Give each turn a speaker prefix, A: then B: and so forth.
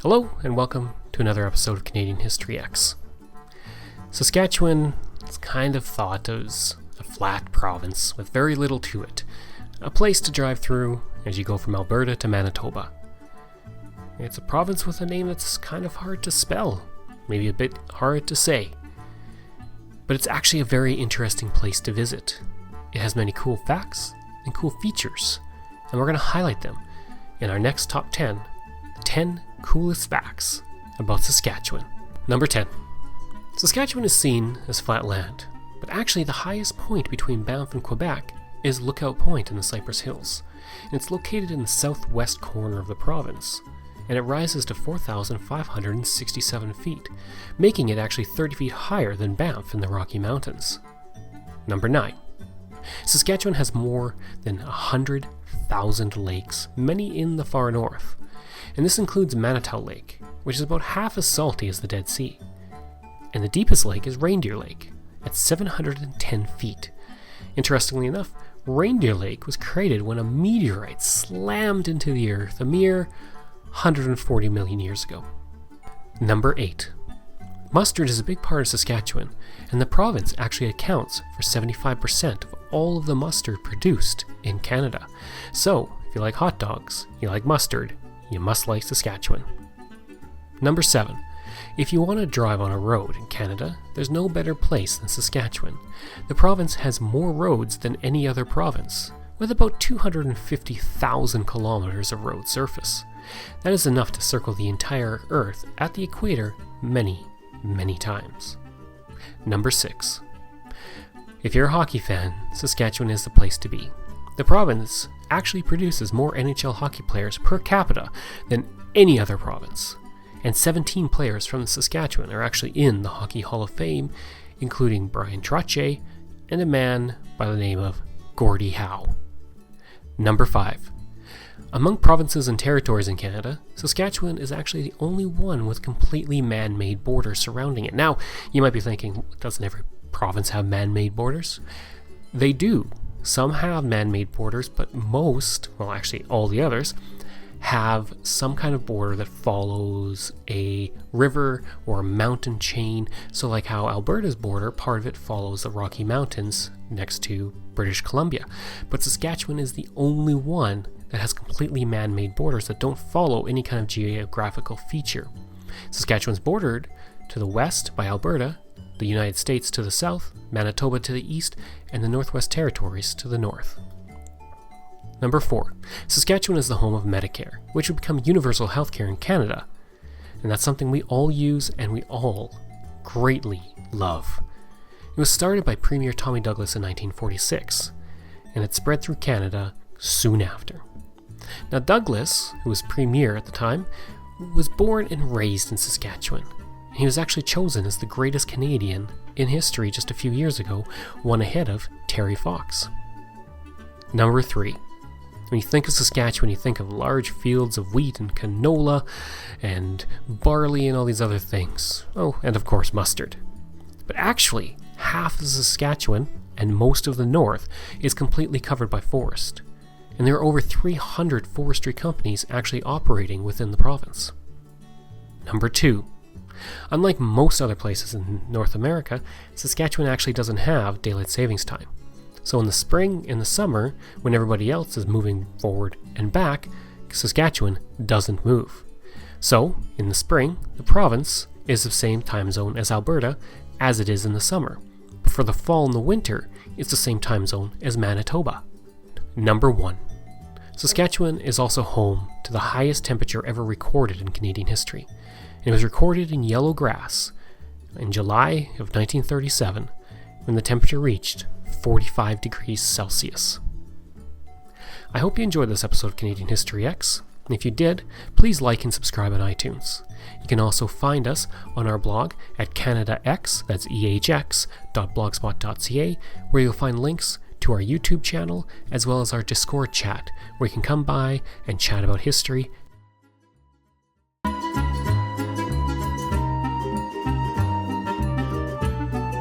A: Hello, and welcome to another episode of Canadian History X. Saskatchewan is kind of thought as a flat province with very little to it, a place to drive through as you go from Alberta to Manitoba. It's a province with a name that's kind of hard to spell, maybe a bit hard to say, but it's actually a very interesting place to visit. It has many cool facts and cool features, and we're going to highlight them in our next top 10, the 10 coolest facts about Saskatchewan. Number 10. Saskatchewan is seen as flat land, but actually the highest point between Banff and Quebec is Lookout Point in the Cypress Hills, and it's located in the southwest corner of the province, and it rises to 4,567 feet, making it actually 30 feet higher than Banff in the Rocky Mountains. Number 9. Saskatchewan has more than 100,000 lakes, many in the far north, and this includes Manitou Lake, which is about half as salty as the Dead Sea. And the deepest lake is Reindeer Lake, at 710 feet. Interestingly enough, Reindeer Lake was created when a meteorite slammed into the earth a mere 140 million years ago. Number 8. Mustard is a big part of Saskatchewan, and the province actually accounts for 75% of all of the mustard produced in Canada. So, if you like hot dogs, you like mustard, you must like Saskatchewan. Number 7. If you want to drive on a road in Canada, there's no better place than Saskatchewan. The province has more roads than any other province, with about 250,000 kilometers of road surface. That is enough to circle the entire Earth at the equator many, many times. Number 6. If you're a hockey fan, Saskatchewan is the place to be. The province actually produces more NHL hockey players per capita than any other province, and 17 players from Saskatchewan are actually in the Hockey Hall of Fame, including Brian Trottier and a man by the name of Gordie Howe. Number 5. Among provinces and territories in Canada, Saskatchewan is actually the only one with completely man-made borders surrounding it. Now, you might be thinking, doesn't every province have man-made borders? They do. Some have man-made borders, but most, well actually all the others, have some kind of border that follows a river or a mountain chain. So like how Alberta's border, part of it follows the Rocky Mountains next to British Columbia. But Saskatchewan is the only one that has completely man-made borders that don't follow any kind of geographical feature. Saskatchewan's bordered to the west by Alberta, the United States to the south, Manitoba to the east, and the Northwest Territories to the north. Number 4. Saskatchewan is the home of Medicare, which would become universal healthcare in Canada. And that's something we all use and we all greatly love. It was started by Premier Tommy Douglas in 1946, and it spread through Canada soon after. Now Douglas, who was Premier at the time, was born and raised in Saskatchewan. He was actually chosen as the greatest Canadian in history just a few years ago, one ahead of Terry Fox. Number 3. When you think of Saskatchewan, you think of large fields of wheat and canola and barley and all these other things. Oh, and of course mustard. But actually, half of Saskatchewan and most of the north is completely covered by forest. And there are over 300 forestry companies actually operating within the province. Number 2. Unlike most other places in North America, Saskatchewan actually doesn't have daylight savings time. So in the spring and the summer, when everybody else is moving forward and back, Saskatchewan doesn't move. So, in the spring, the province is the same time zone as Alberta as it is in the summer. But for the fall and the winter, it's the same time zone as Manitoba. Number 1. Saskatchewan is also home to the highest temperature ever recorded in Canadian history. It was recorded in yellow grass in July of 1937 when the temperature reached 45 degrees Celsius. I hope you enjoyed this episode of Canadian History X, and if you did, please like and subscribe on iTunes. You can also find us on our blog at canadaehx, that's ehx.blogspot.ca, where you'll find links to our YouTube channel as well as our Discord chat, where you can come by and chat about history